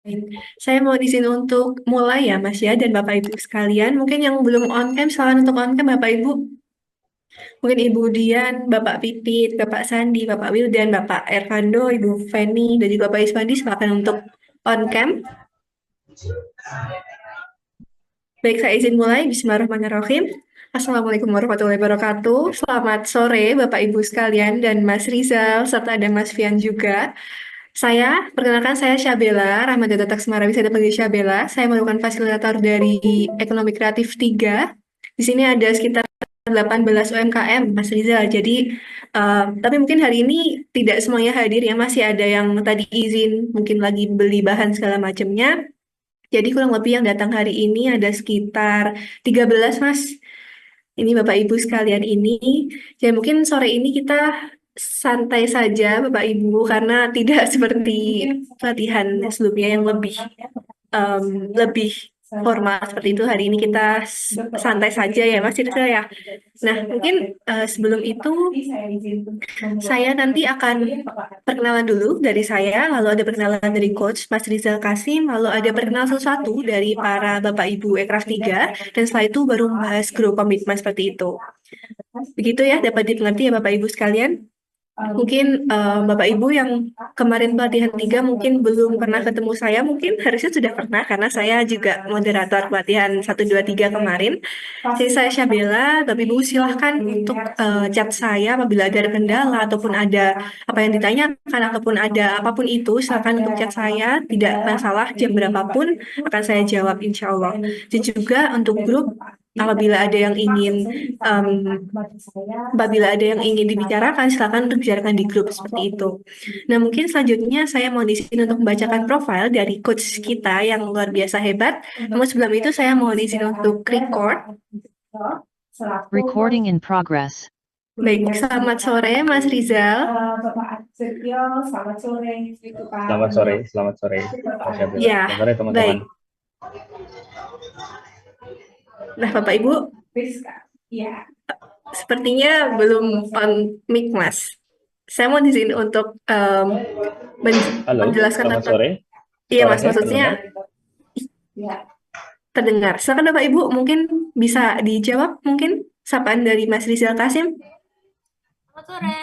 Baik. Saya mau izin untuk mulai ya Mas ya dan Bapak Ibu sekalian. Mungkin yang belum on cam, silakan untuk on cam Bapak Ibu. Mungkin Ibu Dian, Bapak Pipit, Bapak Sandi, Bapak Wildan, Bapak Ervando, Ibu Feni, dan juga Bapak Iswandi silakan untuk on cam. Baik, saya izin mulai. Bismillahirrahmanirrahim. Assalamualaikum warahmatullahi wabarakatuh. Selamat sore Bapak Ibu sekalian dan Mas Rizal serta ada Mas Fian juga. Perkenalkan saya Syabela, Rahmadata Taksmara, bisa dipanggil Syabela. Saya merupakan fasilitator dari Ekonomi Kreatif 3. Di sini ada sekitar 18 UMKM, Mas Rizal. Jadi, tapi mungkin hari ini tidak semuanya hadir ya, masih ada yang tadi izin, mungkin lagi beli bahan segala macamnya. Jadi kurang lebih yang datang hari ini ada sekitar 13, Mas. Ini Bapak Ibu sekalian ini. Jadi mungkin sore ini kita santai saja Bapak Ibu karena tidak seperti pelatihan sebelumnya yang em, lebih formal seperti itu. Hari ini kita santai saja ya Mas Rizal ya. Nah, mungkin sebelum itu saya nanti akan perkenalan dulu dari saya, lalu ada perkenalan dari Coach Mas Rizal Kasim, lalu ada perkenalan satu-satu dari para Bapak Ibu Ekraf 3, dan setelah itu baru membahas grup komitmen seperti itu. Begitu ya, dapat dimengerti ya Bapak Ibu sekalian. Mungkin Bapak Ibu yang kemarin pelatihan 3 mungkin belum pernah ketemu saya, mungkin harusnya sudah pernah karena saya juga moderator pelatihan 1, 2, 3 kemarin. Jadi saya Syabela, Bapak Ibu silahkan untuk chat saya apabila ada kendala ataupun ada apa yang ditanyakan ataupun ada apapun itu, silahkan untuk chat saya, tidak masalah jam berapapun akan saya jawab insya Allah. Dan juga untuk grup, apabila ada yang ingin em, apabila ada yang ingin dibicarakan, silakan untuk bicarakan di grup seperti itu. Nah, mungkin selanjutnya saya mau di sini untuk membacakan profil dari coach kita yang luar biasa hebat. Namun sebelum itu saya mau di sini untuk record. Recording in progress. Baik, selamat sore Mas Rizal. Selamat sore, Mas Syabila. Ya, Selamat sore teman-teman. baik. Nah, Bapak Ibu, sepertinya belum on mic, Mas. Saya mau di sini untuk Halo, menjelaskan selamat tentang, sore. iya Mas, Suaranya maksudnya terdengar? terdengar. Silakan Bapak Ibu mungkin bisa dijawab mungkin sapaan dari Mas Rizal Kasim. Selamat sore.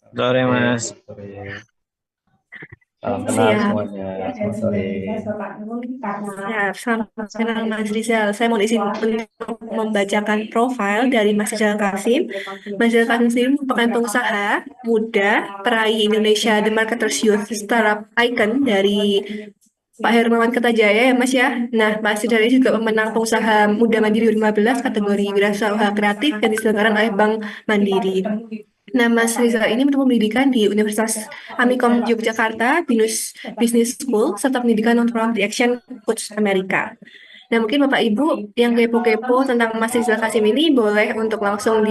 Sore Mas. Sore. Salam kenal Siap. semuanya. Selamat sore. Siap, selamat kenal Mas Rizal. Saya mau izin untuk membacakan profil dari Mas Rizal Kasim. Mas Rizal Kasim sendiri merupakan pengusaha muda, peraih Indonesia The Marketers Youth Startup Icon dari Pak Hermawan Kertajaya ya Mas ya. Nah, Mas Rizal ini juga pemenang pengusaha muda mandiri 2015 kategori wirausaha kreatif yang diselenggarakan oleh Bank Mandiri. Nah, Mas Rizal ini menempuh pendidikan di Universitas Amikom Yogyakarta, Binus Business School, serta pendidikan non-formal di Action Coach Amerika. Nah, mungkin Bapak Ibu yang kepo-kepo tentang Mas Rizal Kasim ini boleh untuk langsung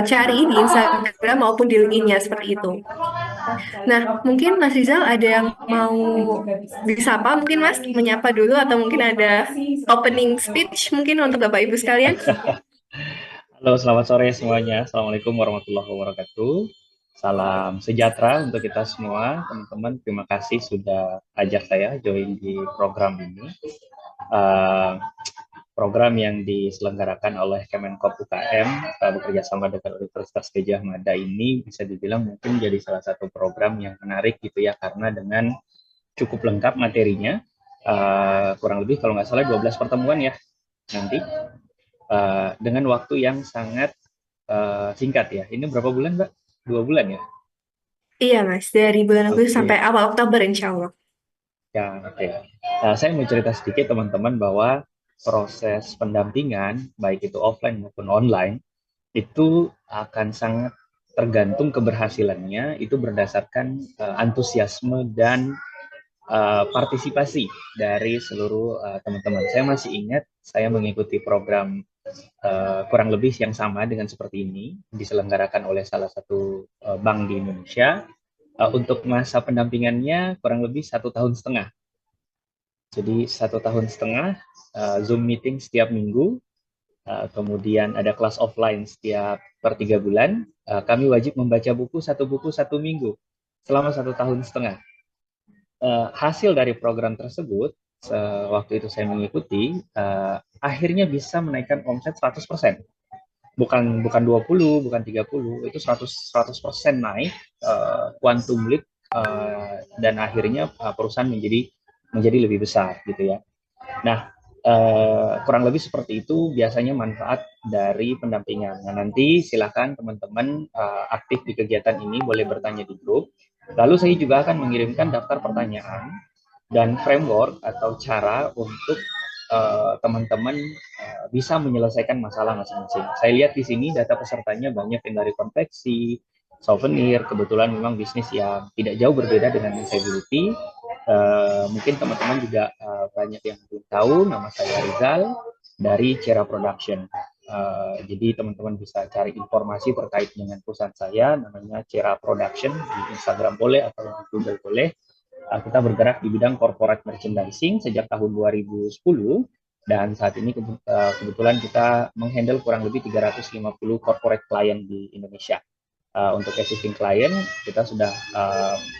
cari di Instagram maupun di LinkedIn-nya seperti itu. Nah, mungkin Mas Rizal ada yang mau disapa, mungkin Mas menyapa dulu atau mungkin ada opening speech mungkin untuk Bapak Ibu sekalian. Halo, selamat sore semuanya. Assalamualaikum warahmatullahi wabarakatuh. Salam sejahtera untuk kita semua, teman-teman. Terima kasih sudah ajak saya join di program ini. Eh, Program yang diselenggarakan oleh Kemenkop UKM bekerja sama dengan Universitas Gadjah Mada ini bisa dibilang mungkin jadi salah satu program yang menarik gitu ya, karena dengan cukup lengkap materinya, kurang lebih kalau nggak salah 12 pertemuan ya nanti, dengan waktu yang sangat singkat ya. Ini berapa bulan Mbak? 2 bulan ya? Iya Mas, dari bulan Agustus sampai Oke. awal Oktober insya Allah. Ya, oke. Saya mau cerita sedikit teman-teman bahwa proses pendampingan, baik itu offline maupun online, itu akan sangat tergantung keberhasilannya itu berdasarkan antusiasme dan partisipasi dari seluruh teman-teman. Saya masih ingat saya mengikuti program kurang lebih yang sama dengan seperti ini, diselenggarakan oleh salah satu bank di Indonesia. Untuk masa pendampingannya kurang lebih 1,5 tahun. Jadi 1,5 tahun Zoom meeting setiap minggu, kemudian ada kelas offline setiap per 3 bulan. Kami wajib membaca buku satu minggu selama 1,5 tahun. hasil dari program tersebut, waktu itu saya mengikuti, akhirnya bisa menaikkan omset 100%. Bukan 20, bukan 30, itu 100% naik, quantum leap, dan akhirnya perusahaan menjadi lebih besar gitu ya. Nah, kurang lebih seperti itu biasanya manfaat dari pendampingan. Nah, nanti silakan teman-teman aktif di kegiatan ini, boleh bertanya di grup. Lalu saya juga akan mengirimkan daftar pertanyaan dan framework atau cara untuk teman-teman bisa menyelesaikan masalah masing-masing. Saya lihat di sini data pesertanya banyak yang dari konveksi, souvenir, kebetulan memang bisnis yang tidak jauh berbeda dengan usability. Mungkin teman-teman juga banyak yang belum tahu, nama saya Rizal dari Cera Production. Jadi teman-teman bisa cari informasi terkait dengan perusahaan saya, namanya Cera Production, di Instagram boleh atau di Google boleh. Kita bergerak di bidang corporate merchandising sejak tahun 2010, dan saat ini kebetulan kita menghandle kurang lebih 350 corporate client di Indonesia. Untuk existing client, kita sudah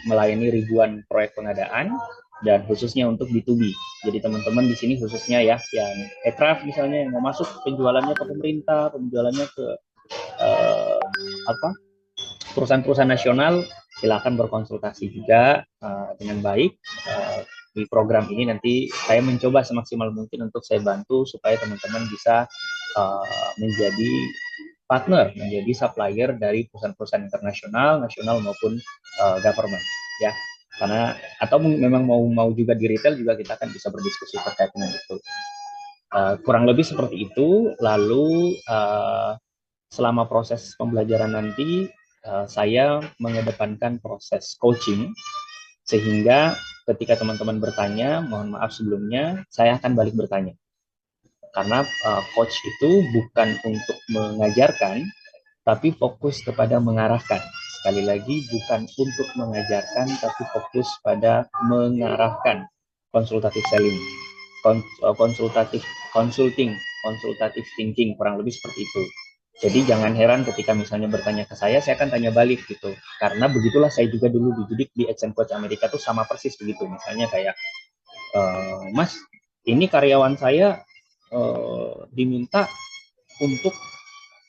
melayani ribuan proyek pengadaan, dan khususnya untuk B2B. Jadi teman-teman di sini khususnya ya, yang aircraft misalnya yang mau masuk penjualannya ke pemerintah, penjualannya ke perusahaan-perusahaan nasional, silakan berkonsultasi juga dengan baik. Di program ini nanti saya mencoba semaksimal mungkin untuk saya bantu supaya teman-teman bisa menjadi partner, menjadi supplier dari perusahaan-perusahaan internasional, nasional maupun government ya. Karena atau memang mau juga di retail juga kita akan bisa berdiskusi terkait dengan itu. Kurang lebih seperti itu. Lalu selama proses pembelajaran nanti saya mengedepankan proses coaching, sehingga ketika teman-teman bertanya, mohon maaf sebelumnya, saya akan balik bertanya. Karena coach itu bukan untuk mengajarkan, tapi fokus kepada mengarahkan. Sekali lagi, bukan untuk mengajarkan, tapi fokus pada mengarahkan. Konsultatif selling, konsultatif consulting, konsultatif thinking, kurang lebih seperti itu. Jadi jangan heran ketika misalnya bertanya ke saya akan tanya balik gitu. Karena begitulah saya juga dulu dididik di Accent Coach Amerika tuh sama persis begitu. Misalnya kayak, Mas, ini karyawan saya diminta untuk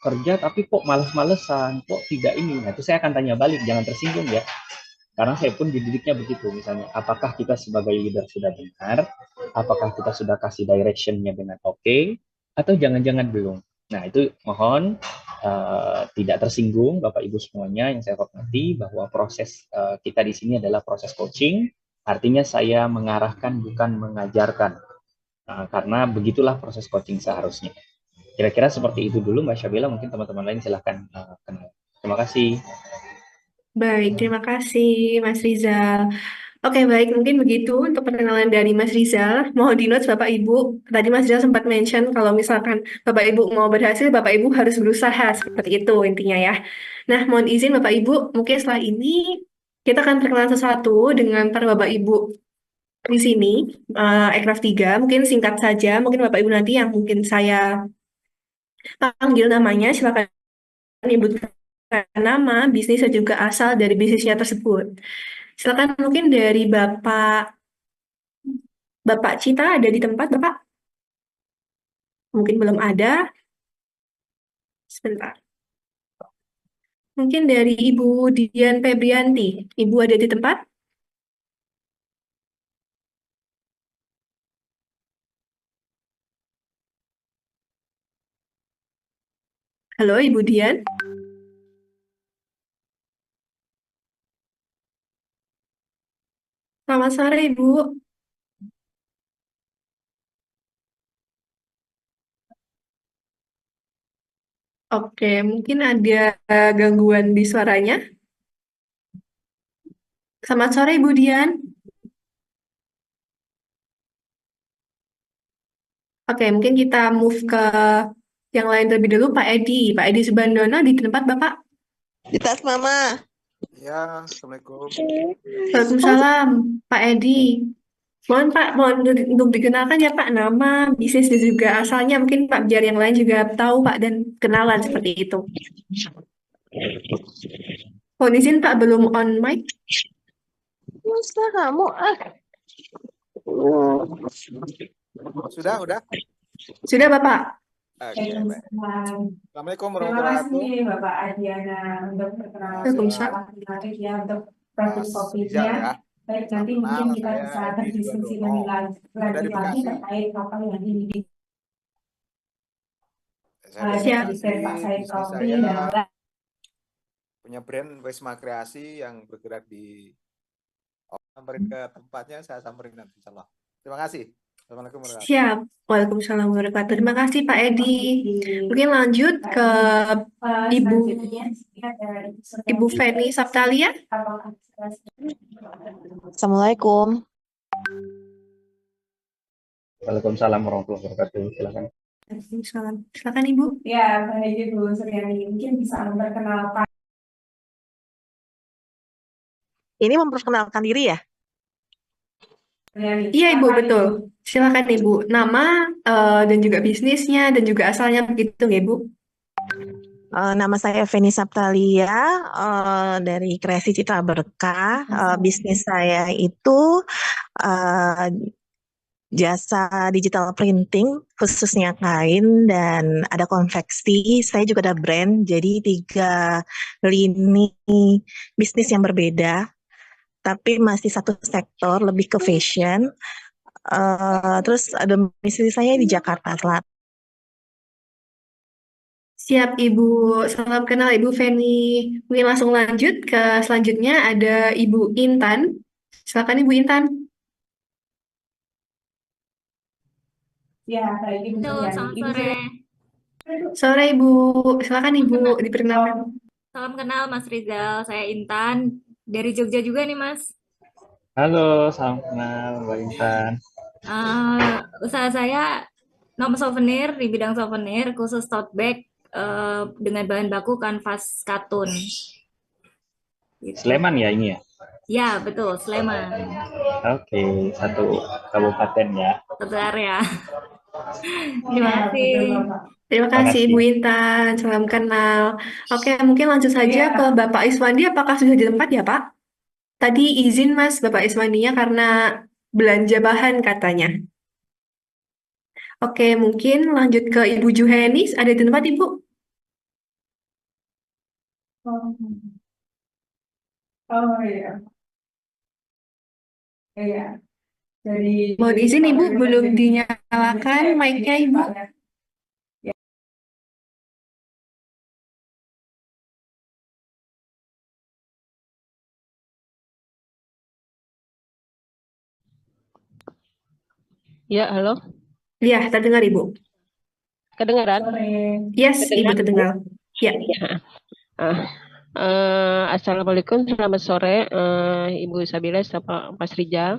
kerja tapi kok males-malesan, kok tidak ini. Nah itu saya akan tanya balik, jangan tersinggung ya. Karena saya pun dididiknya begitu, misalnya apakah kita sebagai leader sudah benar, apakah kita sudah kasih direction-nya dengan oke, atau jangan-jangan belum. Nah itu mohon tidak tersinggung Bapak Ibu semuanya yang saya hormati, bahwa proses kita di sini adalah proses coaching, artinya saya mengarahkan bukan mengajarkan. Karena begitulah proses coaching seharusnya. Kira-kira seperti itu dulu Mbak Syabila, mungkin teman-teman lain silahkan kenal. Terima kasih. Baik, terima kasih Mas Rizal. Oke, baik, mungkin begitu untuk perkenalan dari Mas Rizal. Mohon di notes Bapak Ibu. Tadi Mas Rizal sempat mention kalau misalkan Bapak Ibu mau berhasil, Bapak Ibu harus berusaha. Seperti itu intinya ya. Nah, mohon izin Bapak Ibu, mungkin setelah ini kita akan perkenalan sesuatu dengan para Bapak Ibu di sini. Aircraft 3, mungkin singkat saja. Mungkin Bapak Ibu nanti yang mungkin saya panggil namanya, silakan menyebutkan nama, bisnis, dan juga asal dari bisnisnya tersebut. Silakan mungkin dari Bapak Cita ada di tempat, Bapak? Mungkin belum ada. Sebentar. Mungkin dari Ibu Dian Febrianti. Ibu ada di tempat? Halo, Ibu Dian. Selamat sore, Ibu. Oke, mungkin ada gangguan di suaranya. Selamat sore, Ibu Dian. Oke, mungkin kita move ke yang lain terlebih dulu, Pak Edi. Pak Edi Subandono di tempat Bapak. Di tas Mama. Ya, Assalamualaikum. Waalaikumsalam, Pak Edi. Mohon Pak, mohon untuk dikenalkan ya Pak, nama, bisnis, dan juga asalnya. Mungkin Pak, biar yang lain juga tahu Pak dan kenalan seperti itu. Mohon izin Pak, belum on mic. Masa kamu Sudah, udah? Sudah, Bapak. Oke, baik. Assalamualaikum Terima warahmatullahi kasih wabarakatuh. Bapak Adiana untuk perkenalan Waalaikumsalam. Mas Ya untuk topik Rizal topiknya. ya. Baik, Salam nanti mungkin kenal, kita saya bisa Edi berdiskusi Sugandono. Ada di lanjut lagi Bekasi. terkait apa yang ini Saya dari siap Bekasi. dari Pak Said Bisnis Kopi saya dan punya brand Wisma Kreasi yang bergerak di samperin ke tempatnya, saya samperin nanti insyaallah. Terima kasih. Assalamualaikum warahmatullahi wabarakatuh. siap. Waalaikumsalam warahmatullahi wabarakatuh. Terima kasih Pak Edi. Mungkin lanjut ke Ibu Feni Saptalia. Assalamualaikum. Waalaikumsalam warahmatullahi wabarakatuh. Silakan. Waalaikumsalam. Silakan Ibu. Ya, baik Ibu Suryani. Mungkin bisa memperkenalkan. Ini memperkenalkan diri ya? Iya Ibu, betul. Silakan Ibu. Nama dan juga bisnisnya dan juga asalnya begitu ya Ibu. Nama saya Feni Saptalia dari Kreasi Citra Berkah. Bisnis saya itu jasa digital printing, khususnya kain dan ada konveksi. Saya juga ada brand, jadi 3 lini bisnis yang berbeda, tapi masih satu sektor, lebih ke fashion. Terus domisili saya di Jakarta Selatan. Siap Ibu, salam kenal Ibu Feni. Mungkin langsung lanjut ke selanjutnya ada Ibu Intan. Silakan Ibu Intan. Ya, baik Ibu Halo, Suryani. selamat Ibu sore. Sore Ibu, silakan Ibu diperkenalkan. Salam kenal Mas Rizal, saya Intan dari Jogja juga nih Mas. Halo, salam kenal Mbak Intan. Usaha saya nom souvenir di bidang souvenir, khusus tote bag dengan bahan baku kanvas katun. Gitu. Sleman ya ini ya? Ya, betul, Sleman. Oke, satu kabupaten ya. Betul ya. Terima kasih. Terima kasih Ibu Intan, salam kenal. Oke, mungkin lanjut saja ke Bapak Iswandi. Apakah sudah di tempat ya Pak? Tadi izin Mas Bapak Iswandinya karena belanja bahan katanya. Oke, mungkin lanjut ke Ibu Juhenis. Ada di tempat Ibu? Oh iya. Iya. Jadi mohon izin Ibu belum dinyalakan mic-nya Ibu. Ya, halo. Iya, terdengar Ibu. Kedengaran? Yes, Ibu terdengar. Ya. Assalamualaikum, selamat sore, Ibu Sabila sama Mas Rijal.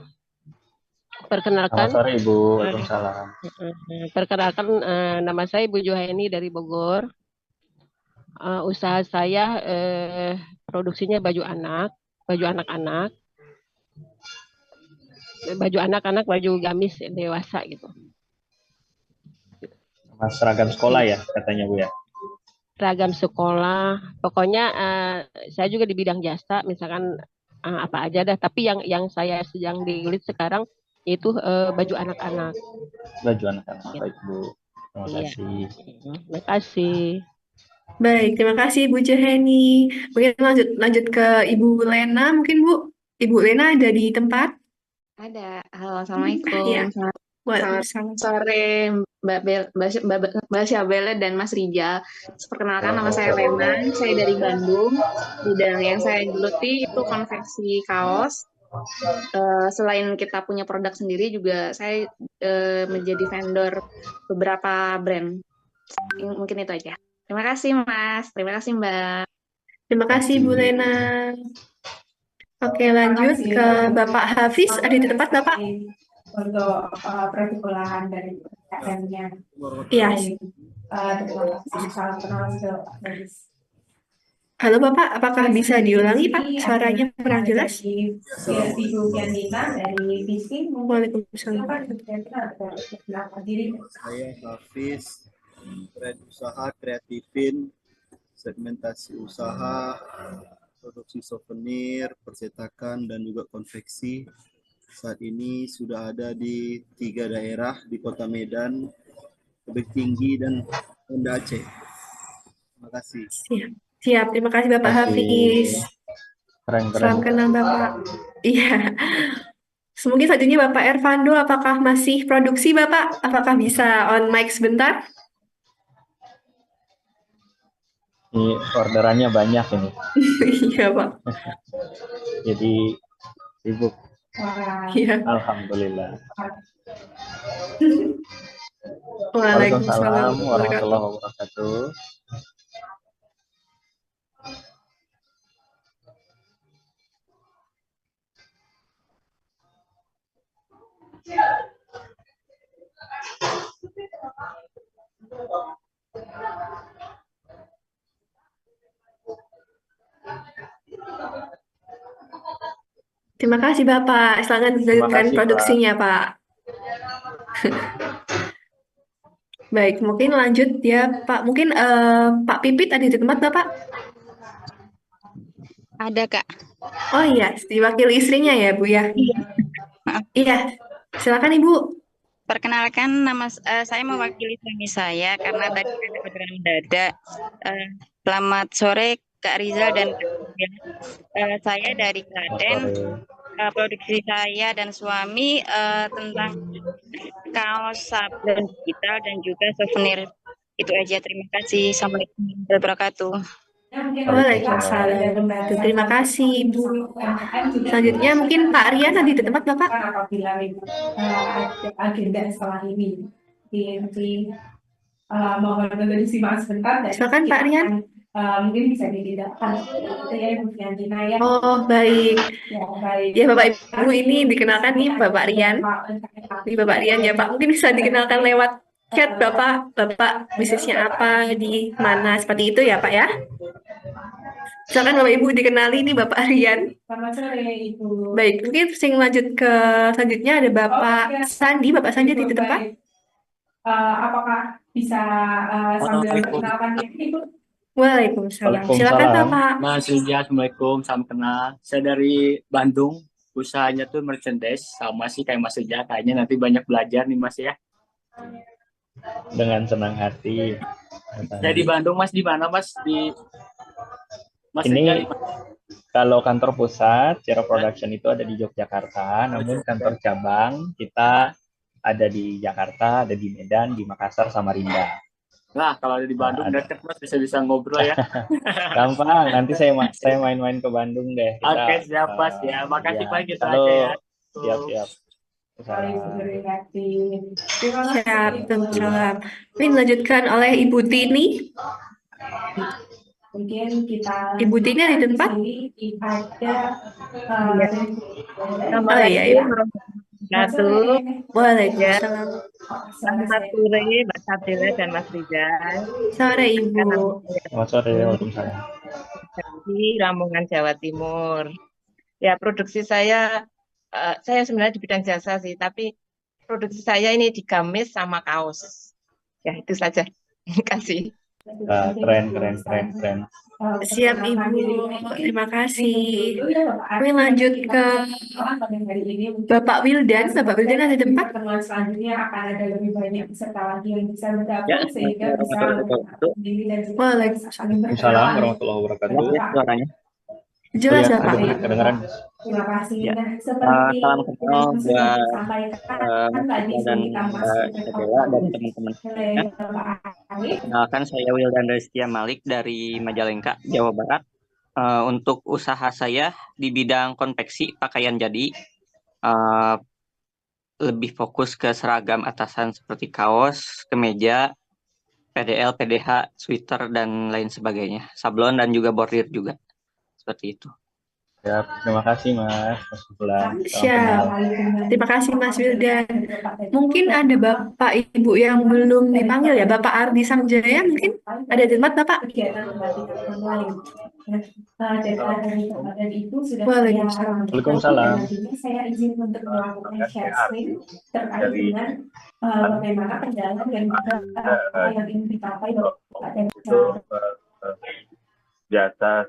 Perkenalkan. Selamat sore Ibu, waalaikumsalam. Perkenalkan, nama saya Ibu Juhaini dari Bogor. Usaha saya produksinya baju anak, baju anak-anak, baju anak-anak, baju gamis dewasa gitu. Mas seragam sekolah ya katanya Bu ya? Seragam sekolah, pokoknya saya juga di bidang jasa, misalkan apa aja dah. Tapi yang saya sedang dilihat sekarang itu baju anak-anak. Baju anak-anak, baik Bu. Terima Iya. kasih. Terima kasih. Baik, terima kasih Bu Jaheni. Mungkin lanjut ke Ibu Lena, mungkin Bu. Ibu Lena ada di tempat? Ada. Halo, Assalamualaikum. Iya. Selamat Waalaikumsalam. sore Mbak Syabela dan Mas Rijal. Perkenalkan, nama saya Lena, saya dari Bandung. Bidang yang saya geluti itu konveksi kaos. Selain kita punya produk sendiri, juga saya menjadi vendor beberapa brand. Mungkin itu aja. Terima kasih, Mas. Terima kasih, Mbak. Terima kasih Bu Lena. Oke, lanjut ke Bapak Hafiz. Ada di tempat Bapak? Untuk produk olahan dari UMKM-nya. Iya. Salam kenal juga Pak Hafiz. Halo Bapak, apakah bisa diulangi Pak? Suaranya kurang jelas. Ibu Yanina dari Visi. Waalaikumsalam. Saya Hafiz, brand usaha kreatifin, segmentasi usaha, produksi souvenir, percetakan, dan juga konveksi. Saat ini sudah ada di 3 daerah di Kota Medan, Tebing Tinggi, dan Banda Aceh. Terima kasih. Siap. Siap. Terima kasih Bapak Kasih. Hafiz. Keren-keren. Salam kenal Bapak. Iya. Mungkin selanjutnya Bapak Ervando, apakah masih produksi Bapak? Apakah bisa on mic sebentar? Ini orderannya banyak ini. Iya Pak. Jadi sibuk. Iya. Alhamdulillah. Waalaikumsalam Waalaikumsalam warahmatullahi wabarakatuh. Terima kasih Bapak. Silakan dilanjutkan kasih, produksinya Pak. Baik, mungkin lanjut ya Pak. Mungkin Pak Pipit ada di tempat Bapak? Ada, Kak. Oh iya, diwakili istrinya ya Bu ya? Maaf. Iya, silakan Ibu. Perkenalkan, saya mewakili suami saya karena tadi ada orderan mendadak. Selamat sore Kak Rizal dan Kak Rizal. Saya dari Klaten. Produksi saya dan suami tentang kaos sablon digital dan juga souvenir. Itu aja. Terima kasih. Assalamualaikum warahmatullahi wabarakatuh. Waalaikumsalam. Terima kasih Ibu. Selanjutnya mungkin Pak Rian ada di tempat Bapak? Apabila ada agenda setelah ini mohon menunggu simak sebentar. Silakan Pak Rian. Mungkin bisa didapatkan itu ya Ibu Fiantina ya. Oh baik. Ya, baik. Ya Bapak Ibu, ini dikenalkan nih Bapak Rian. Ini Bapak Rian ya Pak. Mungkin bisa dikenalkan lewat chat Bapak bisnisnya apa, di mana, seperti itu ya Pak ya. Silakan Bapak Ibu dikenali nih Bapak Rian. Selamat sore Ibu. Baik, mungkin saya lanjut ke selanjutnya ada Bapak Sandi. Bapak Sandi di tempat. Apakah bisa sambil perkenalkan diri Ibu? Waalaikumsalam. Silakan Bapak. Mas Rizal, Assalamualaikum, salam kenal. Saya dari Bandung, usahanya tuh merchandise, sama sih kayak Mas Rizal. Kayaknya nanti banyak belajar nih Mas ya. Dengan senang hati. Saya di Bandung, Mas, di mana Mas? Di Mas ini Rizal, kalau kantor pusat Zero Production itu ada di Yogyakarta, namun kantor cabang kita ada di Jakarta, ada di Medan, di Makassar, Samarinda. Nah, kalau ada di Bandung dekat Mas, bisa ngobrol ya. Gampang, nanti saya main-main ke Bandung deh. Oke, siap Mas ya. Makasih Pak, gitu halo. aja ya. Siap. Siap, salam. Ini dilanjutkan oleh Ibu Tini. Mungkin kita Ibu Tini ada di tempat? Ada iya. Waalaikumsalam. Selamat sore Mbak Sabila dan Mas Rizal. Sore Ibu. Selamat sore, Waalaikumsalam. Di Lamongan, Jawa Timur. Ya, produksi saya sebenarnya di bidang jasa sih, tapi produksi saya ini di gamis sama kaos. Ya, itu saja. Terima kasih. Keren. Siap Ibu, terima kasih. Kami lanjut ke Bapak Wildan. Bapak Wildan ada di tempat? Selanjutnya akan ada lebih banyak peserta lagi yang bisa bergabung sehingga bisa Waalaikumsalam warahmatullahi wabarakatuh. Suaranya jelas Bapak. Kedengaran. Terima kasih. Ya. Nah, seperti Salam kenal buat dan Sabila dan teman-teman. Kenalkan saya Wildan Rizkia Malik dari Majalengka, Jawa Barat. Untuk usaha saya di bidang konveksi pakaian jadi, lebih fokus ke seragam atasan seperti kaos, kemeja, PDL, PDH, sweater, dan lain sebagainya. Sablon dan juga bordir juga. Seperti itu. Ya, terima kasih Mas Bulan. Siap. Terima kasih Mas Wildan. Mungkin ada Bapak Ibu yang belum dipanggil ya, Bapak Ardi Sangjaya mungkin ada di tempat Bapak? Waalaikumsalam. Saya izin untuk melakukan share screen terkait dengan bagaimana perjalanan dan apa yang ingin dicapai dan jasa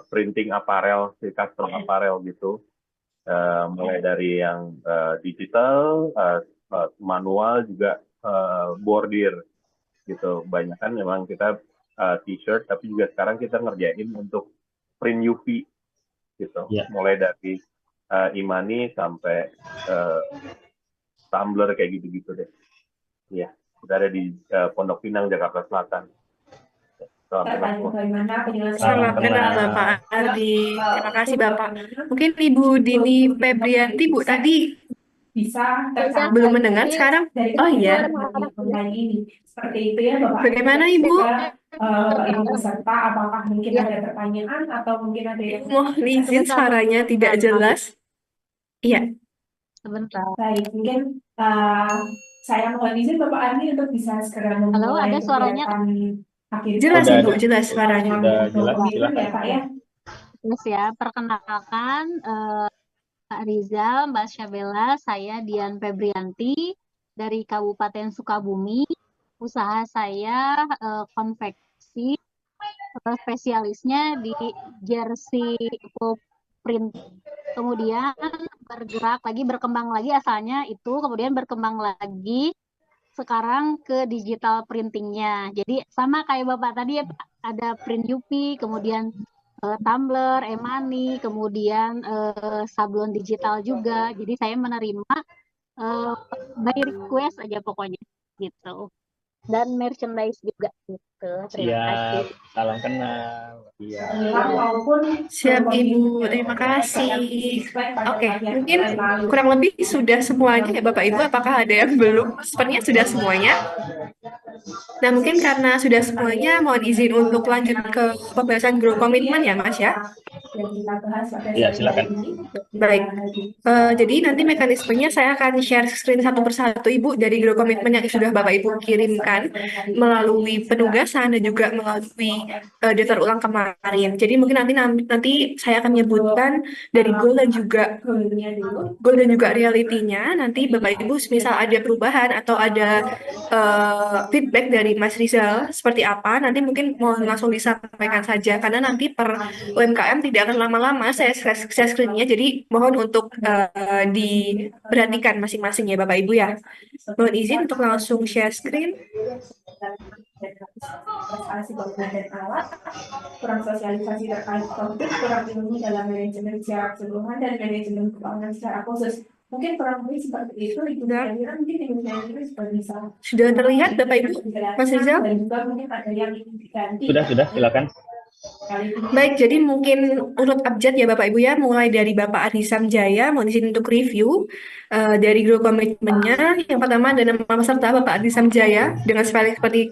printing aparel, si custom aparel gitu. Mulai dari yang digital, manual juga bordir gitu. Banyak kan memang kita t-shirt, tapi juga sekarang kita ngerjain untuk print UV gitu. Mulai dari Imani sampai tumbler kayak gitu-gitu deh. Iya, kita ada di Pondok Pinang, Jakarta Selatan. Salam kenal Bapak Ardi. Terima kasih Bapak. Mungkin Ibu Dini Febrianti, Bu, tadi belum mendengar sekarang. Oh iya. Seperti itu ya Bapak. Bagaimana Ibu? Ibu peserta, apakah mungkin ada pertanyaan atau mungkin ada yang Mohon izin suaranya tidak jelas. Iya. Sebentar. Baik, mungkin saya mohon izin Bapak Ardi untuk bisa segera memulai ada suaranya? Jelas Ibu, jelas suaranya. Jelas, ya Pak ya. Terus ya, perkenalkan Kak Rizal, Mbak Syabella, saya Dian Febrianti dari Kabupaten Sukabumi. Usaha saya konveksi, spesialisnya di jersey full print. Kemudian berkembang lagi asalnya itu, kemudian berkembang lagi sekarang ke digital printingnya. Jadi sama kayak Bapak tadi ya Pak, ada print UV, kemudian tumbler, e-money, kemudian sablon digital juga. Jadi saya menerima by request aja pokoknya gitu. Dan merchandise juga gitu. Terima kasih. Salam kenal. Iya. Siap Ibu, terima kasih. Oke, mungkin kurang lebih sudah semuanya ya Bapak Ibu. Apakah ada yang belum? Sepertinya sudah semuanya. Nah, mungkin karena sudah semuanya, mohon izin untuk lanjut ke pembahasan grow komitmen ya Mas ya. Iya, silakan. Baik, jadi nanti mekanismenya saya akan share screen satu persatu Ibu dari grow komitmen yang sudah Bapak Ibu kirimkan melalui penugasan dan juga melalui daftar ulang kemarin. Jadi mungkin nanti saya akan menyebutkan dari goal dan juga realitinya. Nanti Bapak Ibu misal ada perubahan atau ada feedback dari Mas Rizal seperti apa, nanti mungkin mau langsung disampaikan saja karena nanti per UMKM tidak akan lama-lama saya screen-nya, jadi mohon untuk diperhatikan masing-masing ya Bapak Ibu ya. Mohon izin untuk langsung share screen. Kurang sosialisasi terkait topik, kurang ilmu dalam manajemen secara keseluruhan dan manajemen keuangan secara khusus. Mungkin kurang lebih seperti itu. Kira-kira mungkin ini bisa. Sudah terlihat Bapak Ibu, Mas Rizal? Dan juga mungkin ada yang ingin diganti. Sudah, silakan. Baik, jadi mungkin urut abjad ya Bapak Ibu ya, mulai dari Bapak Ardi Samjaya, mohon izin untuk review dari grow komitmennya. Yang pertama ada nama peserta Bapak Ardi Samjaya dengan spelling seperti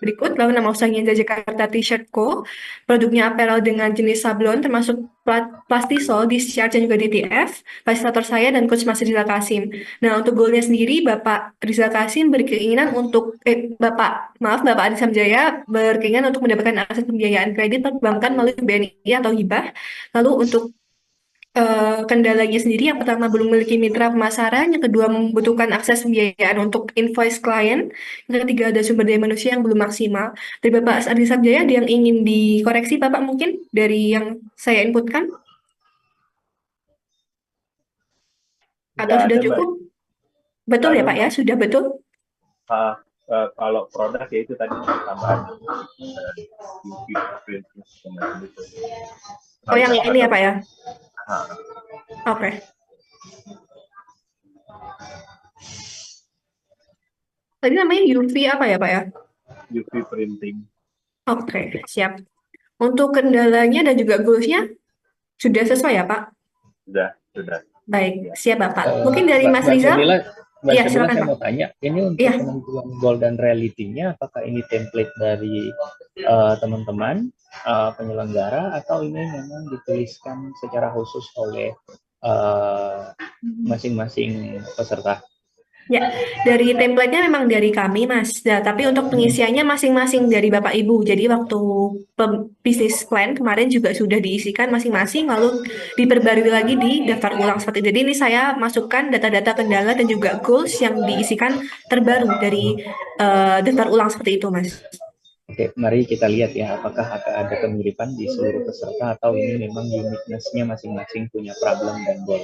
berikut, lalu nama usahanya Jakarta T-shirt Co, produknya apparel dengan jenis sablon termasuk plastisol, discharge dan juga DTF, fasilitator saya dan coach Mas Rizal Kasim. Nah, untuk goalnya sendiri Bapak Rizal Kasim berkeinginan untuk Bapak Ardi Samjaya berkeinginan untuk mendapatkan akses pembiayaan kredit perbankan melalui BNI atau hibah. Lalu untuk kendalanya sendiri, yang pertama belum memiliki mitra pemasaran, yang kedua membutuhkan akses pembiayaan untuk invoice klien, yang ketiga ada sumber daya manusia yang belum maksimal. Dari Bapak Ardi Samjaya ada yang ingin dikoreksi Bapak mungkin dari yang saya inputkan? Atau sudah cukup? Betul ya Pak ya, sudah betul? Kalau produk ya itu tadi tambahan. Oh yang ini ya Pak ya? Oke. Tadi namanya UV apa ya Pak ya? UV printing. Oke, siap. Untuk kendalanya dan juga goals-nya sudah sesuai ya Pak? Sudah. Baik, siap Bapak. Mungkin dari Mas Rizal? Iya, silakan saya mau tanya, ini untuk penentuan goal dan reality-nya, apakah ini template dari teman-teman penyelenggara atau ini memang dituliskan secara khusus oleh masing-masing peserta? Ya, dari template-nya memang dari kami, Mas. Nah, tapi untuk pengisiannya masing-masing dari Bapak Ibu. Jadi waktu bisnis plan kemarin juga sudah diisikan masing-masing, lalu diperbarui lagi di daftar ulang seperti itu. Jadi ini saya masukkan data-data kendala dan juga goals yang diisikan terbaru dari daftar ulang seperti itu, Mas. Oke, mari kita lihat ya, apakah akan ada kemiripan di seluruh peserta atau ini memang uniqueness-nya masing-masing punya problem dan goal.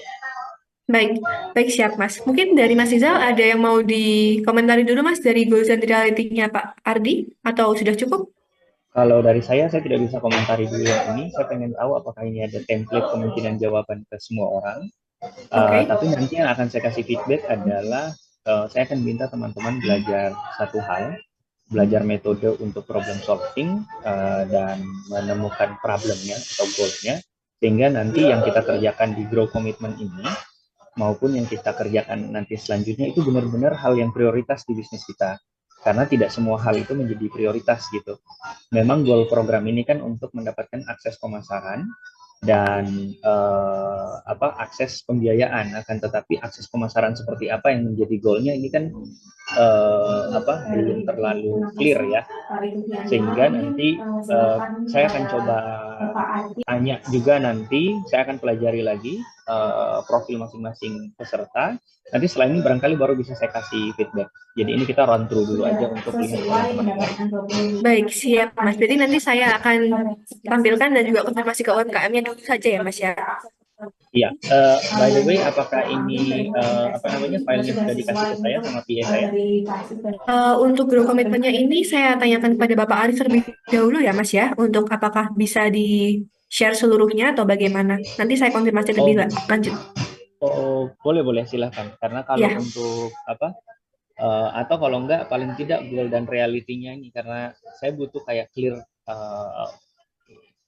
Baik, baik siap Mas. Mungkin dari Mas Rizal ada yang mau dikomentari dulu Mas dari goals and reality-nya Pak Ardi atau sudah cukup? Kalau dari saya tidak bisa komentari dulu yang ini. Saya pengen tahu apakah ini ada template kemungkinan jawaban ke semua orang. Tapi nanti yang akan saya kasih feedback adalah saya akan minta teman-teman belajar satu hal, belajar metode untuk problem solving dan menemukan problemnya atau goalnya, sehingga nanti yang kita kerjakan di grow commitment ini maupun yang kita kerjakan nanti selanjutnya itu benar-benar hal yang prioritas di bisnis kita. Karena tidak semua hal itu menjadi prioritas gitu. Memang goal program ini kan untuk mendapatkan akses pemasaran dan akses pembiayaan, akan tetapi akses pemasaran seperti apa yang menjadi goalnya ini kan belum terlalu clear ya, sehingga nanti saya akan coba tanya juga, nanti saya akan pelajari lagi profil masing-masing peserta. Nanti setelah ini barangkali baru bisa saya kasih feedback. Jadi ini kita run through dulu aja untuk lihat teman-teman. Baik, siap Mas. Jadi nanti saya akan tampilkan dan juga konfirmasi ke UMKM-nya dulu saja ya Mas ya. Iya, by the way, apakah ini filenya sudah dikasih ke saya sama PA saya? Untuk grow komitmennya ini saya tanyakan kepada Bapak Arif terlebih dahulu ya Mas ya, untuk apakah bisa di-share seluruhnya atau bagaimana. Nanti saya konfirmasi lebih lanjut. Boleh silahkan. Karena kalau untuk atau kalau enggak paling tidak goal dan realitinya ini, karena saya butuh kayak clear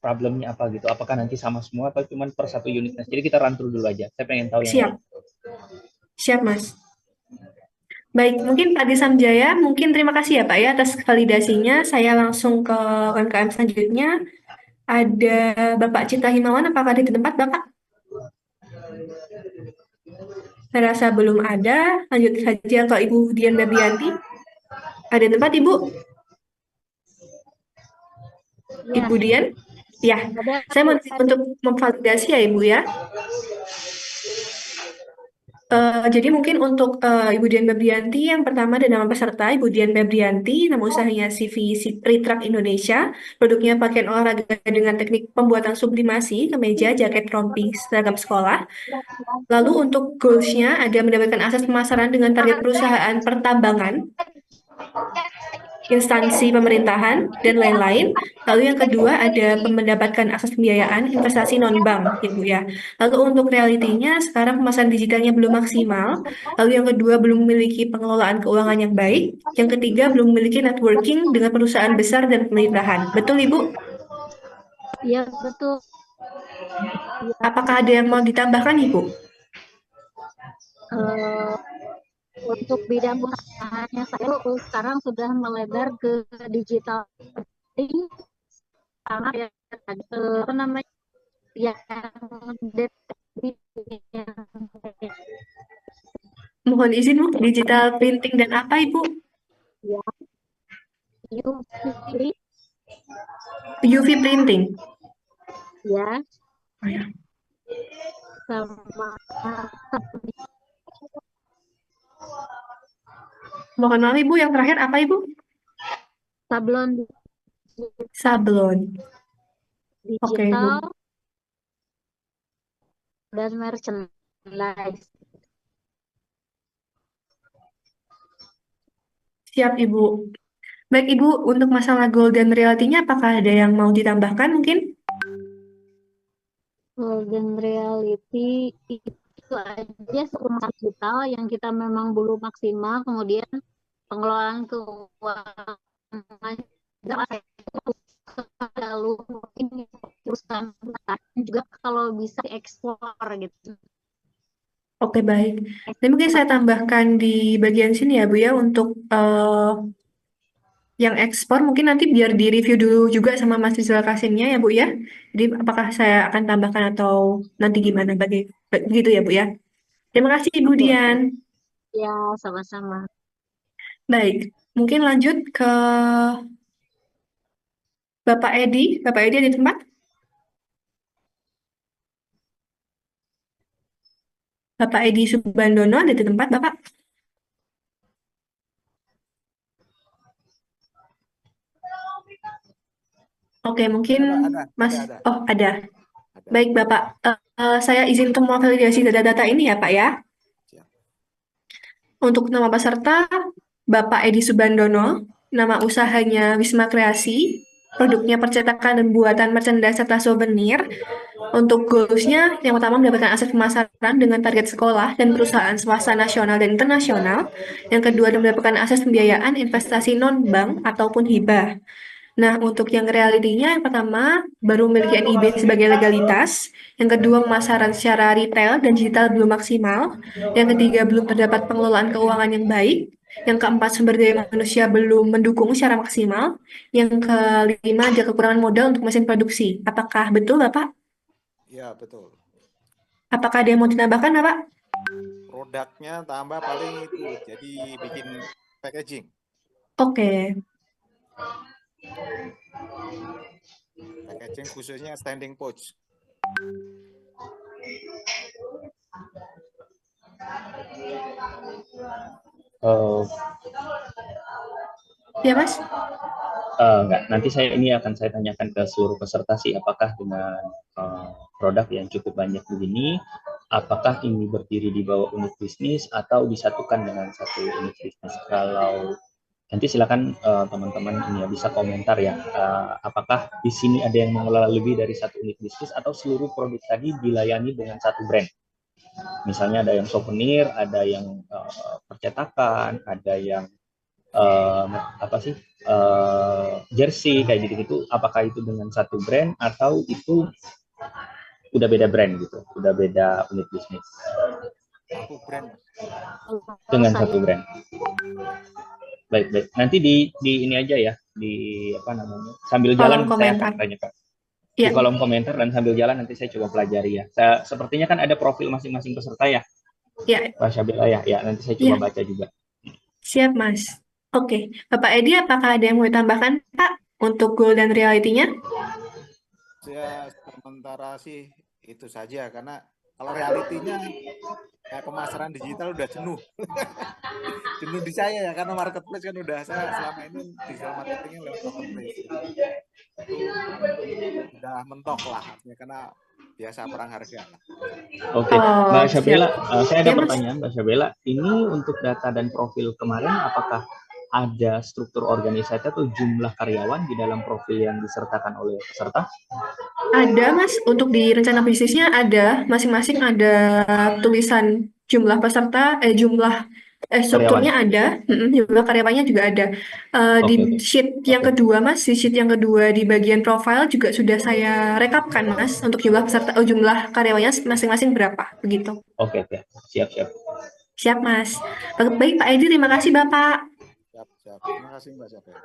problemnya apa gitu. Apakah nanti sama semua atau cuma per satu uniqueness. Jadi kita run through dulu aja. Saya pengen tahu yang Siap Mas. Baik, mungkin Pak Disamjaya, mungkin terima kasih ya Pak ya atas validasinya. Saya langsung ke UMKM selanjutnya. Ada Bapak Cita Himawan, apakah ada di tempat Bapak? Saya rasa belum ada. Lanjut saja ke Ibu Dian Babianti. Ada tempat Ibu? Ibu Dian? Ya, saya mau untuk memvalidasi ya Ibu ya. Jadi mungkin untuk Ibu Dian Febrianti, yang pertama ada nama peserta Ibu Dian Febrianti, nama usahanya CV Retruck Indonesia, produknya pakaian olahraga dengan teknik pembuatan sublimasi, kemeja, jaket, rompi, seragam sekolah. Lalu untuk goals-nya ada mendapatkan akses pemasaran dengan target perusahaan pertambangan, instansi pemerintahan, dan lain-lain. Lalu yang kedua ada mendapatkan akses pembiayaan investasi non-bank, Ibu ya. Lalu untuk realitinya sekarang pemasaran digitalnya belum maksimal. Lalu yang kedua belum memiliki pengelolaan keuangan yang baik. Yang ketiga belum memiliki networking dengan perusahaan besar dan pemerintahan. Betul Ibu? Iya, betul. Apakah ada yang mau ditambahkan Ibu? Untuk bidang usahanya saya sekarang sudah melebar ke digital marketing, sama ya apa namanya yang mohon izin Bu, digital printing dan apa Ibu? Ya, UV printing. Ya. Oh, ya. Sama mohon maaf Ibu, yang terakhir apa Ibu? Sablon. Oke, Ibu. Digital dan merchandise. Siap Ibu. Baik Ibu, untuk masalah goal dan realitinya apakah ada yang mau ditambahkan mungkin? Golden reality itu aja seumur digital yang kita memang belum maksimal, kemudian pengelolaan keuangan lalu mungkin perusahaan juga kalau bisa diekspor gitu. Oke, baik. Dan mungkin saya tambahkan di bagian sini ya Bu ya, untuk yang ekspor mungkin nanti biar di-review dulu juga sama Mas Rizal Kasimnya ya Bu ya. Jadi apakah saya akan tambahkan atau nanti gimana begitu ya Bu ya. Terima kasih Ibu Dian. Ya, sama-sama. Baik, mungkin lanjut ke Bapak Edi. Bapak Edi ada di tempat? Bapak Edi Subandono ada di tempat Bapak? Oke, mungkin Mas, ada. oh ada. Baik Bapak, saya izin untuk memvalidasi data-data ini ya Pak ya. Untuk nama peserta, Bapak Edi Subandono, nama usahanya Wisma Kreasi, produknya percetakan dan buatan merchandise serta souvenir. Untuk goals-nya, yang pertama mendapatkan akses pemasaran dengan target sekolah dan perusahaan swasta nasional dan internasional. Yang kedua, mendapatkan akses pembiayaan investasi non-bank ataupun hibah. Nah, untuk yang realitinya, yang pertama, baru memiliki NIB sebagai legalitas. Yang kedua, pemasaran secara retail dan digital belum maksimal. Yang ketiga, belum terdapat pengelolaan keuangan yang baik. Yang keempat, sumber daya manusia belum mendukung secara maksimal. Yang kelima, ada kekurangan modal untuk mesin produksi. Apakah betul, Bapak? Ya, betul. Apakah ada yang mau ditambahkan, Bapak? Produknya tambah paling itu, jadi bikin packaging. Oke. Packaging khususnya standing pouch. Ya, Mas? Enggak, nanti ini akan saya tanyakan ke seluruh peserta sih, apakah dengan produk yang cukup banyak begini, apakah ini berdiri di bawah unit bisnis atau disatukan dengan satu unit bisnis. Kalau nanti silakan teman-teman ini ya bisa komentar ya, apakah di sini ada yang mengelola lebih dari satu unit bisnis atau seluruh produk tadi dilayani dengan satu brand. Misalnya ada yang souvenir, ada yang percetakan, ada yang jersey kayak gitu-gitu. Apakah itu dengan satu brand atau itu udah beda brand gitu, udah beda unit bisnis? Satu brand. Dengan satu brand. Baik. Nanti di ini aja ya, di apa namanya, sambil jalan saya akan tanyakan di kolom komentar dan sambil jalan nanti saya coba pelajari ya. Sepertinya kan ada profil masing-masing peserta ya. Ya. Pak Syabila ya, nanti saya coba baca juga. Siap, Mas. Oke, Bapak Edi, apakah ada yang mau ditambahkan, Pak, untuk goal dan realitinya? Ya, sementara sih itu saja, karena kalau realitinya pemasaran digital udah jenuh. Jenuh di saya ya, karena marketplace kan udah saya selama ini digital marketingnya lewat marketplace. Itu udah mentok lah, artinya karena biasa perang harga. Oke, Mbak Syabela, saya ada pertanyaan Mbak Syabela. Ini untuk data dan profil kemarin, apakah ada struktur organisasi atau jumlah karyawan di dalam profil yang disertakan oleh peserta? Ada, Mas. Untuk di rencana bisnisnya ada, masing-masing ada tulisan jumlah peserta, jumlah strukturnya ada, jumlah karyawannya juga ada. Di sheet yang kedua, Mas, di sheet yang kedua di bagian profile juga sudah saya rekapkan, Mas, untuk jumlah peserta, jumlah karyawannya masing-masing berapa, begitu. Oke, siap. Siap, Mas. Baik, Pak Edi, terima kasih, Bapak. Siap. Terima kasih, Mbak Syabela.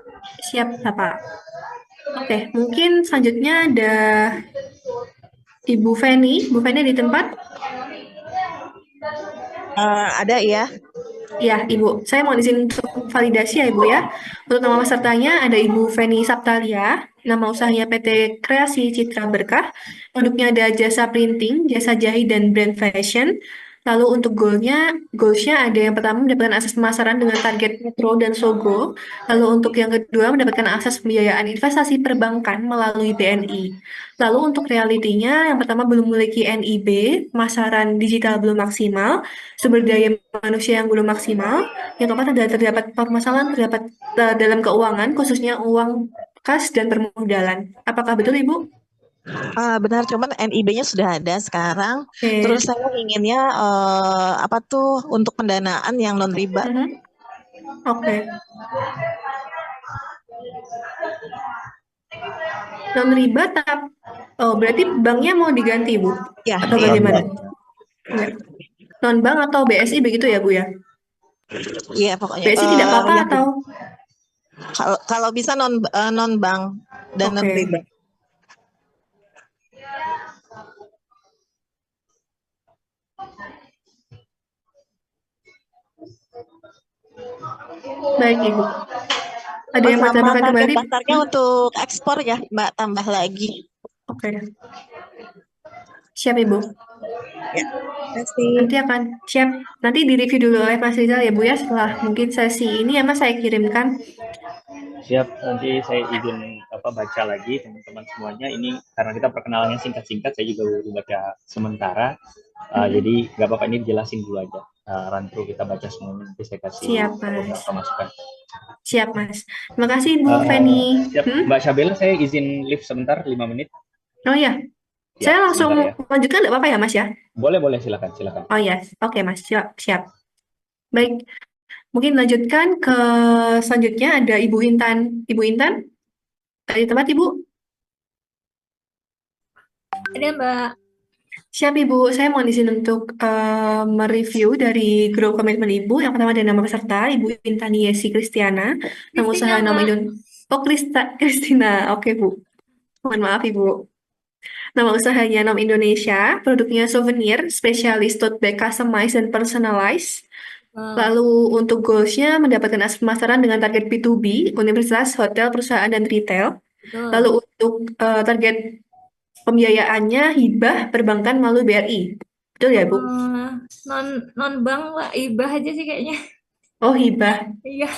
Siap, Bapak. Oke, mungkin selanjutnya ada Ibu Feni. Bu Feni di tempat? Ada ya. Ya, Ibu. Saya mau izin untuk validasi ya, Ibu ya. Untuk nama pesertanya ada Ibu Feni Saptalia. Nama usahanya PT Kreasi Citra Berkah. Produknya ada jasa printing, jasa jahit, dan brand fashion. Lalu untuk goalsnya ada yang pertama mendapatkan akses pemasaran dengan target Metro dan Sogo. Lalu untuk yang kedua mendapatkan akses pembiayaan investasi perbankan melalui BNI. Lalu untuk realitinya yang pertama belum memiliki NIB, pemasaran digital belum maksimal, sumber daya manusia yang belum maksimal. Yang keempat terdapat permasalahan dalam keuangan khususnya uang kas dan permodalan. Apakah betul, Ibu? Benar, cuman NIB-nya sudah ada sekarang. Terus saya inginnya untuk pendanaan yang non riba. Oke. Non riba, berarti banknya mau diganti, Bu? Ya. Atau bagaimana? Non bank atau BSI begitu ya, Bu ya? Iya, pokoknya. BSI tidak apa-apa atau? Kalau bisa non bank dan non riba. Baik, Ibu. Ada yang mau tambahkan kembali? Pasarnya untuk ekspor ya, Mbak, tambah lagi. Oke. Siap, Ibu. Ya. kasih. Nanti akan siap. Nanti direview dulu oleh Mas Rizal ya Bu ya, setelah mungkin sesi ini ya Mas saya kirimkan. Siap, nanti saya izin baca lagi teman-teman semuanya. Ini karena kita perkenalannya singkat-singkat, saya juga baru baca sementara. Jadi nggak apa-apa, ini dijelasin dulu aja. Run through kita baca semuanya, nanti saya kasih Siap Mas. beberapa masukan. Siap Mas. Terima kasih Bu Feni. Siap, Mbak Syabela, saya izin live sebentar 5 menit. Oh iya. Ya, Saya langsung sebentar ya. lanjutkan nggak apa-apa ya Mas ya? Boleh, silakan. Oh iya, oke Mas, siap. Baik, mungkin lanjutkan ke selanjutnya ada Ibu Intan. Ibu Intan, di tempat Ibu? Ada Mbak. Siap Ibu, saya mau izin untuk mereview dari grup komitmen Ibu. Yang pertama ada nama peserta, Ibu Intan Yesi Kristiana, nama usaha Kristina, Nom Mbak. Indonesia. Oh, Kristina, oke Bu. Mohon maaf Ibu. Nama usahanya Nom Indonesia, produknya souvenir, spesialis tote bag customized dan personalized. Lalu untuk goals-nya mendapatkan akses pemasaran dengan target B2B, universitas, hotel, perusahaan, dan retail. Betul. Lalu untuk target pembiayaannya hibah perbankan melalui BRI. Betul ya, Bu? Non bank Mbak, hibah aja sih kayaknya. Oh, hibah. Iya.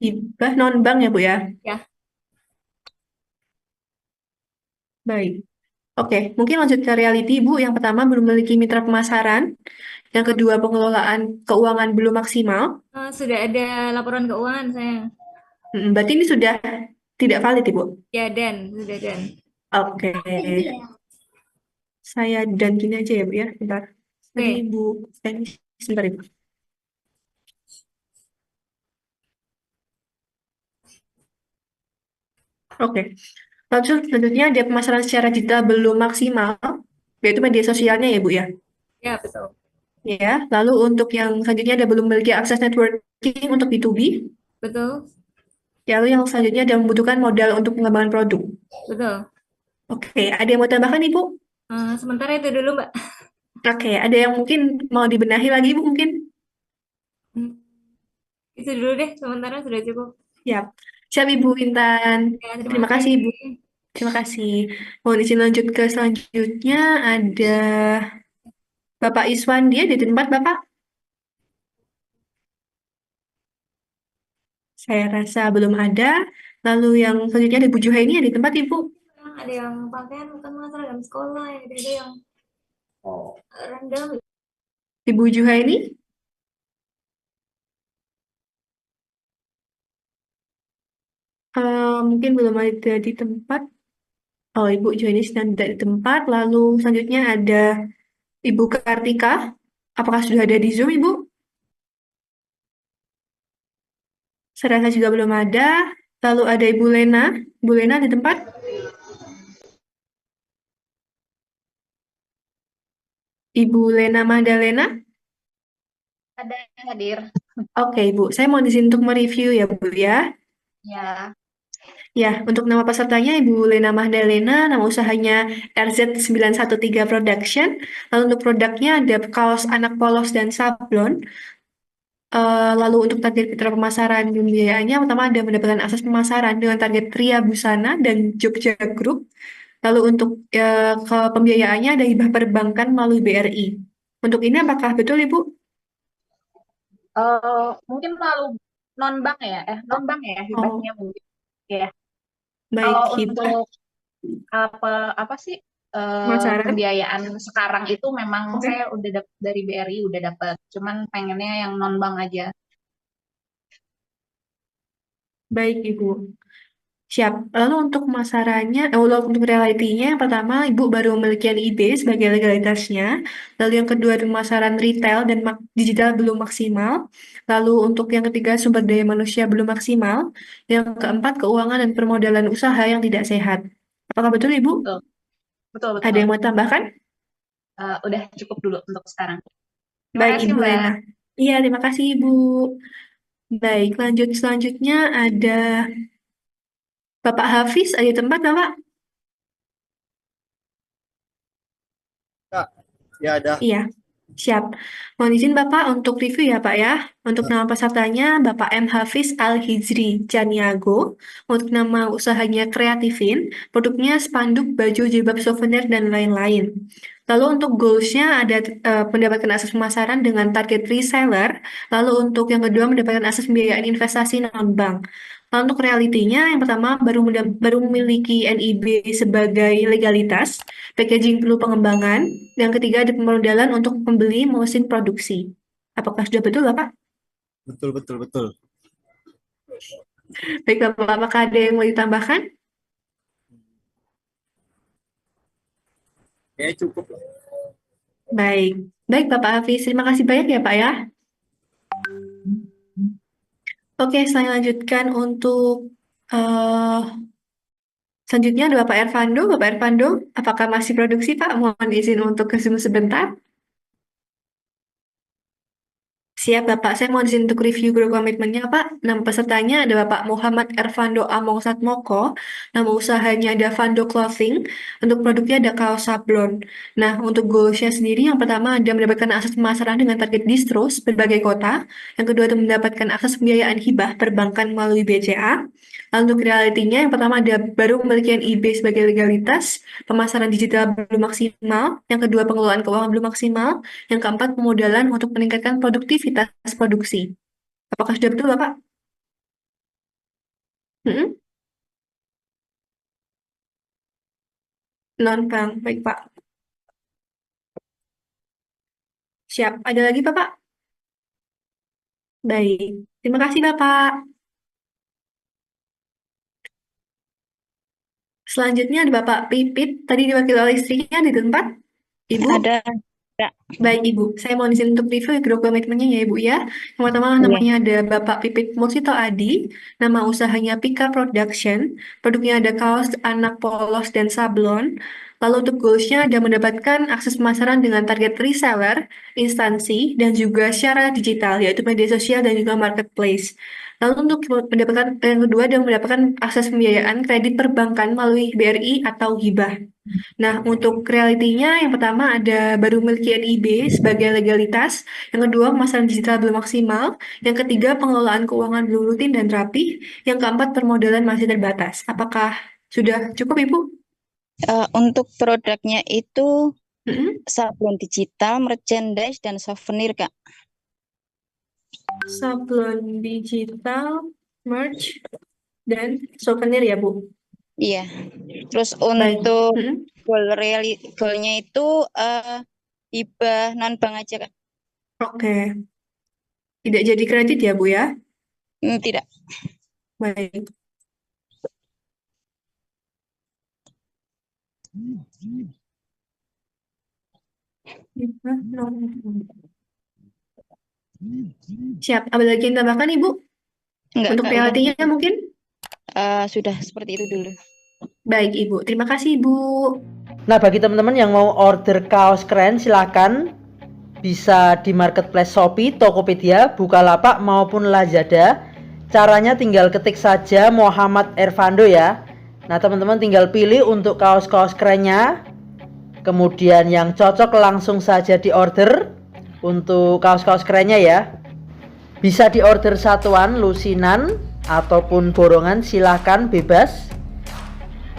Hibah non bank ya, Bu ya? Ya. Baik. Oke, mungkin lanjut ke reality, Bu. Yang pertama, belum memiliki mitra pemasaran. Yang kedua, pengelolaan keuangan belum maksimal. Sudah ada laporan keuangan saya. Berarti ini sudah tidak valid, Ibu? Ya, sudah dan. Oke. Saya dan gini aja ya, Bu ya. Bentar. Tadi Ibu, sebentar Ibu. Oke. Lalu selanjutnya ada pemasaran secara digital belum maksimal, yaitu media sosialnya ya, Bu ya? Ya, betul. Ya, lalu untuk yang selanjutnya ada belum memiliki akses networking untuk B2B. Betul. Ya, lalu yang selanjutnya ada membutuhkan modal untuk pengembangan produk. Betul. Oke, ada yang mau tambahkan Ibu? Sementara itu dulu, Mbak. Oke, ada yang mungkin mau dibenahi lagi Ibu mungkin? Itu dulu deh, sementara sudah cukup. Siap. Siap Ibu Intan. Ya, Terima kasih Ibu. Terima kasih. Mohon izin lanjut ke selanjutnya ada Bapak Iswan, dia di tempat Bapak? Saya rasa belum ada. Lalu yang selanjutnya ada Bu Juhaini di tempat Ibu? Ada yang pakaian bukan seragam sekolah, ada yang random. Ibu Juhaini? Mungkin belum ada di tempat. Oh, Ibu Juhaini sedang tidak di tempat. Lalu selanjutnya ada Ibu Kartika. Apakah sudah ada di Zoom, Ibu? Saya rasa juga belum ada. Lalu ada Ibu Lena. Ibu Lena di tempat? Ibu Lena Mahdalena? Ada yang hadir. Oke, Ibu. Saya mau di sini untuk mereview ya, Bu ya. Ya. Ya, untuk nama pesertanya Ibu Lena Mahdalena, nama usahanya RZ913 Production. Lalu untuk produknya ada kaos anak polos dan sablon. Lalu untuk target mitra pemasaran dan pembiayaannya, pertama ada mendapatkan akses pemasaran dengan target Ria Busana dan Jogja Group. Lalu untuk ke pembiayaannya ada hibah perbankan melalui BRI. Untuk ini apakah betul Ibu? Mungkin lalu non bank ya, hibahnya mungkin. Ya. Baik, Kalau hibah. untuk apa sih pembiayaan sekarang itu memang saya udah dari BRI udah dapat, cuman pengennya yang non bank aja. Baik Ibu. Siap. Lalu untuk pemasarannya, untuk realitinya, yang pertama Ibu baru memiliki NIB sebagai legalitasnya. Lalu yang kedua pemasaran retail dan digital belum maksimal. Lalu untuk yang ketiga sumber daya manusia belum maksimal. Yang keempat keuangan dan permodalan usaha yang tidak sehat. Apakah betul Ibu? Betul. Ada yang mau tambahkan? Udah cukup dulu untuk sekarang. Terima Baik kasih, Ibu Mbak. Lena. Iya, terima kasih Ibu. Baik, lanjut selanjutnya ada Bapak Hafiz, ada di tempat Bapak? Ya, ada. Iya, siap. Mohon izin Bapak untuk review ya Pak ya. Untuk nama pesertanya Bapak M. Hafiz Al-Hijri Caniago. Untuk nama usahanya Kreatifin. Produknya spanduk, baju, jilbab, souvenir, dan lain-lain. Lalu untuk goals-nya ada mendapatkan akses pemasaran dengan target reseller. Lalu untuk yang kedua mendapatkan akses pembiayaan investasi non-bank. Lalu untuk realitinya yang pertama baru memiliki NIB sebagai legalitas, packaging perlu pengembangan. Yang ketiga ada pemodalan untuk membeli mesin produksi. Apakah sudah betul, Bapak? Betul, betul, betul. Baik, Bapak, apakah ada yang mau ditambahkan? Ya, cukup. Baik, baik Bapak Hafiz, terima kasih banyak ya Pak ya. Oke, saya lanjutkan untuk selanjutnya ada Bapak Ervando. Bapak Ervando, apakah masih produksi Pak? Mohon izin untuk ke Zoom sebentar. Siap Bapak, saya mohon izin untuk review grup komitmennya Pak. Nama pesertanya ada Bapak Muhammad Ervando Among Satmoko. Nama usahanya ada Vando Clothing. Untuk produknya ada kaos sablon. Nah, untuk goalsnya sendiri yang pertama ada mendapatkan akses pemasaran dengan target distros berbagai kota. Yang kedua ada mendapatkan akses pembiayaan hibah perbankan melalui BCA. Lalu untuk realitinya yang pertama ada baru memiliki NIB sebagai legalitas, pemasaran digital belum maksimal, yang kedua pengelolaan keuangan belum maksimal, yang keempat pemodalan untuk meningkatkan produktivitas produksi. Apakah sudah betul Bapak? Non-bank, baik Pak. Siap, ada lagi Bapak? Baik, terima kasih Bapak. Selanjutnya ada Bapak Pipit, tadi diwakili oleh istrinya di tempat. Ibu? Ada. Baik Ibu, saya mohon izin untuk review grup komitmennya ya Ibu ya. Yang pertama namanya ada Bapak Pipit Musito Adi, nama usahanya Pika Production, produknya ada kaos, anak polos, dan sablon. Lalu untuk goalsnya ada mendapatkan akses pemasaran dengan target reseller, instansi, dan juga secara digital, yaitu media sosial dan juga marketplace. Lalu untuk mendapatkan yang kedua ada mendapatkan akses pembiayaan kredit perbankan melalui BRI atau hibah. Nah, untuk realitinya yang pertama ada baru memiliki NIB sebagai legalitas, yang kedua pemasaran digital belum maksimal, yang ketiga pengelolaan keuangan belum rutin dan rapih, yang keempat permodalan masih terbatas. Apakah sudah cukup Ibu? Untuk produknya itu sablon digital, merchandise, dan souvenir, Kak. Sablon digital, merch, dan souvenir ya, Bu? Iya. Terus untuk goalnya itu hibah non-bank aja, Kak. Oke. Tidak jadi kredit ya, Bu ya? Tidak. Baik. Siap. Ada lagi yang tambahkan, Ibu? Enggak, untuk Kak, realitinya udah. mungkin? Sudah seperti itu dulu. Baik, Ibu. Terima kasih, Ibu. Nah, bagi teman-teman yang mau order kaos keren, silakan bisa di marketplace Shopee, Tokopedia, Bukalapak maupun Lazada. Caranya tinggal ketik saja Muhammad Ervando ya. Nah, teman-teman tinggal pilih untuk kaos-kaos kerennya. Kemudian yang cocok langsung saja di order untuk kaos-kaos kerennya ya. Bisa di order satuan, lusinan, ataupun borongan, silahkan bebas.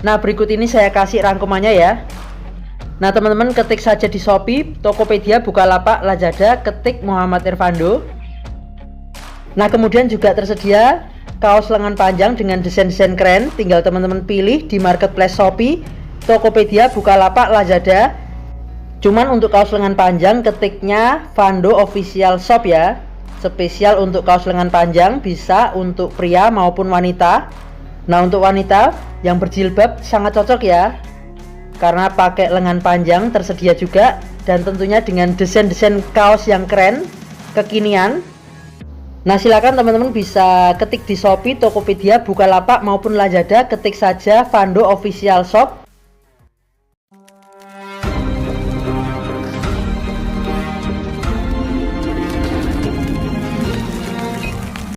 Nah, berikut ini saya kasih rangkumannya ya. Nah, teman-teman ketik saja di Shopee, Tokopedia, Bukalapak, Lazada, ketik Muhammad Ervando. Nah, kemudian juga tersedia kaos lengan panjang dengan desain-desain keren. Tinggal teman-teman pilih di marketplace Shopee, Tokopedia, Bukalapak, Lazada. Cuman untuk kaos lengan panjang ketiknya Vando Official Shop ya. Spesial untuk kaos lengan panjang, bisa untuk pria maupun wanita. Nah, untuk wanita yang berjilbab sangat cocok ya, karena pakai lengan panjang tersedia juga, dan tentunya dengan desain-desain kaos yang keren, kekinian. Nah, silakan teman-teman bisa ketik di Shopee, Tokopedia, Bukalapak maupun Lazada, ketik saja Vando Official Shop.